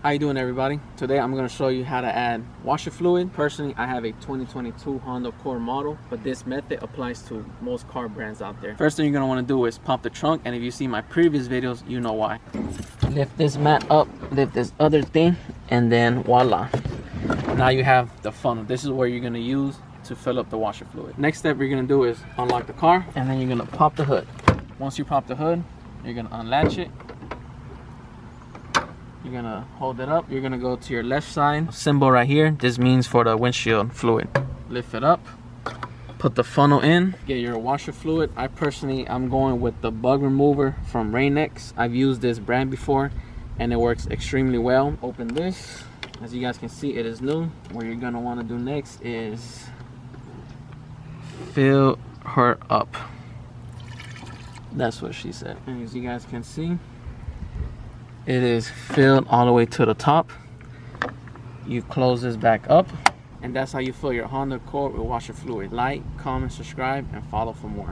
How you doing, everybody? Today I'm going to show you how to add washer fluid. Personally, I have a 2022 Honda Accord model, but this method applies to most car brands out there. First thing you're going to want to do is pop the trunk, and if you see my previous videos, you know why. Lift this mat up, lift this other thing, and then voila. Now you have the funnel. This is where you're going to use to fill up the washer fluid. Next step you're going to do is unlock the car, and then you're going to pop the hood. Once you pop the hood, you're going to unlatch it. You're gonna hold it up. You're gonna go to your left side symbol right here. This means for the windshield fluid. Lift it up, put the funnel in, get your washer fluid. I'm going with the bug remover from Rain-X. I've used this brand before and it works extremely well. Open this. As you guys can see, it is new. What you're gonna want to do next is fill her up. That's what she said. And as you guys can see, it is filled all the way to the top. You close this back up, and that's how you fill your Honda Accord with washer fluid. Like, comment, subscribe, and follow for more.